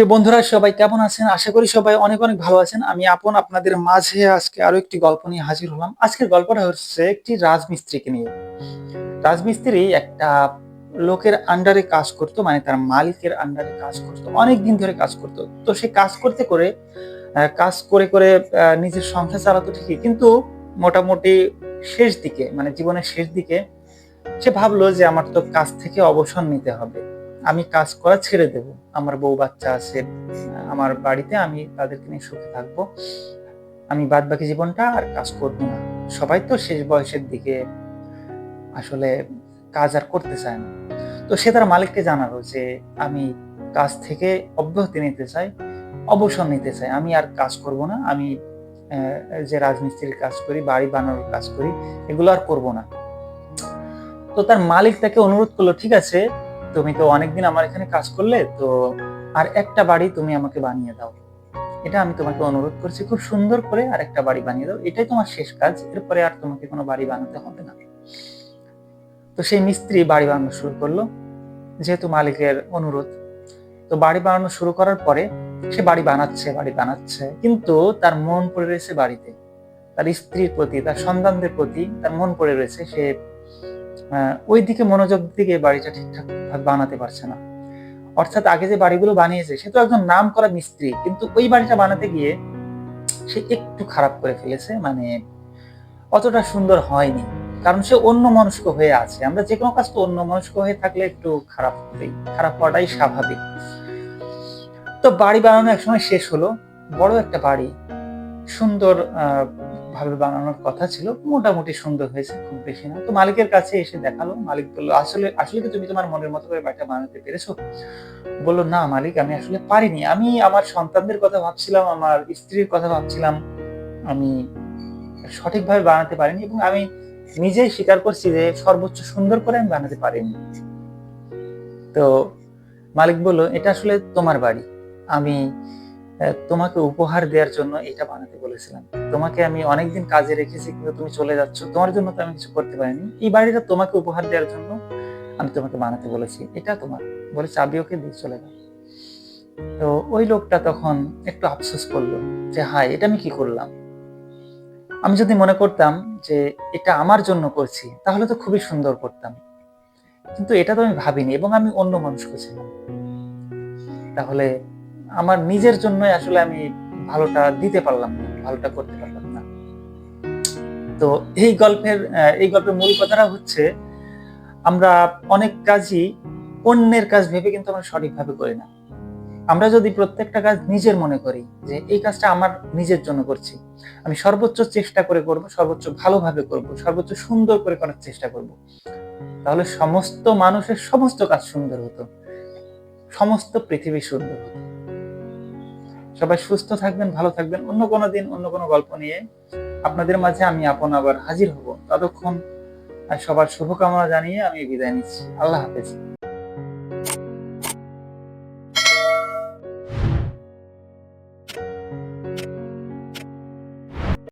প্রিয় বন্ধুরা, সবাই কেমন আছেন? আশা করি সবাই অনেক অনেক ভালো আছেন। আমি আপন আপনাদের মাঝে আজকে আরো একটি গল্প নিয়ে হাজির হলাম। আজকের গল্পটা হচ্ছে একটি রাজমিস্ত্রিকে নিয়ে। রাজমিস্ত্রি একটা লোকের আন্ডারে কাজ করত, মানে তার মালিকের আন্ডারে কাজ করত, অনেক দিন ধরে কাজ করত। তো সে কাজ করতে করে কাজ করে করে নিজের সংসার চালাতো ঠিকই, কিন্তু মোটামুটি শেষ দিকে, মানে জীবনের শেষ দিকে সে ভাবলো যে আমার তো কাজ থেকে অবসর নিতে হবে, আমি কাজ করা ছেড়ে দেব। আমার বউ বাচ্চা আছে আমার বাড়িতে, আমি তাদেরকে নিয়ে সুখে থাকবো, আমি বাদ বাকি জীবনটা আর কাজ করবো না। সবাই তো শেষ বয়সের দিকে আসলে কাজ আর করতে চায় না। তো সে তার মালিককে জানালো যে আমি কাজ থেকে অব্যাহতি নিতে চাই, অবসর নিতে চাই, আমি আর কাজ করব না, আমি যে রাজমিস্ত্রির কাজ করি, বাড়ি বানানোর কাজ করি, এগুলো আর করব না। তো তার মালিক তাকে অনুরোধ করলো, ঠিক আছে, তুমি তো অনেকদিন আমার এখানে কাজ করলে, তো আর একটা বাড়ি তুমি আমাকে বানিয়ে দাও, এটা আমি তোমাকে অনুরোধ করছি, খুব সুন্দর করে আর একটা বাড়ি বানিয়ে দাও, এটাই তোমার শেষ কাজ, এরপরে আর তোমাকে কোনো বাড়ি বানাতে হবে না। তো সেই মিস্ত্রি বাড়ি বানানো শুরু করলো, যেহেতু মালিকের অনুরোধ। তো বাড়ি বানানো শুরু করার পরে সে বাড়ি বানাচ্ছে, কিন্তু তার মন পড়ে রয়েছে বাড়িতে, তার স্ত্রীর প্রতি, তার সন্তানদের প্রতি তার মন পড়ে রয়েছে। সে ওই দিকে মনোযোগ দিকে বাড়িটা ঠিকঠাক ভাবে বানাতে পারছে না। অর্থাৎ আগে যে বাড়িগুলো বানিয়েছে, সে তো একজন নাম করা মিস্ত্রি, কিন্তু ওই বাড়িটা বানাতে গিয়ে সে একটু খারাপ করে ফেলেছে, মানে অতটা সুন্দর হয়নি, কারণ সে অন্য মনস্ক হয়ে আছে। আমরা যে কোনো কাজ তো অন্য মনস্ক হয়ে থাকলে একটু খারাপ হওয়াটাই স্বাভাবিক। তো বাড়ি বানানো একসময় শেষ হলো, বড় একটা বাড়ি, সুন্দর ভাবে বানানোর কথা ছিল, মোটামুটি সুন্দর হয়েছে, খুব বেশি না। তো মালিকের কাছে এসে দেখালো, মালিক বললো, আসলে আসলে কি তুমি তোমার মনের মতো করে বাড়িটা বানাতে পেরেছো? বললো, না মালিক, আমি আসলে পারিনি, আমি আমার সন্তানদের কথা ভাবছিলাম, আমার স্ত্রীর কথা ভাবছিলাম, আমি সঠিকভাবে বানাতে পারিনি, এবং আমি নিজেই স্বীকার করছি যে সর্বোচ্চ সুন্দর করে আমি বানাতে পারিনি। তো মালিক বলল, এটা আসলে তোমার বাড়ি, আমি তোমাকে উপহার দেওয়ার জন্য এটা বানাতে বলেছিলাম, তোমাকে আমি অনেকদিন কাজে রেখেছি, কিন্তু তুমি চলে যাচ্ছ, তোমার জন্য তো আমি কিছু করতে পারিনি, এই বাড়িটা তোমাকে উপহার দেওয়ার জন্য আমি তোমাকে বানাতে বলেছি, এটা তোমার, বলে চাবি ওকে দিয়ে চলে গেল। তো ওই লোকটা তখন একটু আফসোস করলো যে হায়, এটা আমি কি করলাম, আমি যদি মনে করতাম যে এটা আমার জন্য করছি, তাহলে তো খুবই সুন্দর করতাম, কিন্তু এটা তো আমি ভাবিনি, এবং আমি অন্য মানুষকে ছিলাম, তাহলে আমার নিজের জন্যই আসলে আমি ভালোটা দিতে পারলাম না, ভালোটা করতে পারলাম না। তো এই গল্পের মূল কথাটা হচ্ছে, আমরা অনেক কাজই অন্যের কাজ ভেবে কিন্তু আমরা সঠিকভাবে করি না। আমরা যদি প্রত্যেকটা কাজ নিজের মনে করি যে এই কাজটা আমার নিজের জন্য করছি, আমি সর্বোচ্চ চেষ্টা করে করব, সর্বোচ্চ ভালোভাবে করব, সর্বোচ্চ সুন্দর করে করার চেষ্টা করব, তাহলে সমস্ত মানুষের সমস্ত কাজ সুন্দর হতো, সমস্ত পৃথিবী সুন্দর হতো। সবাই সুস্থ থাকবেন, ভালো থাকবেন। অন্য কোনো দিন অন্য কোনো গল্প নিয়ে আপনাদের মাঝে আমি আপন আবার হাজির হব। ততক্ষণ সবার শুভকামনা জানিয়ে আমি বিদায় নিচ্ছি। আল্লাহ হাফেজ।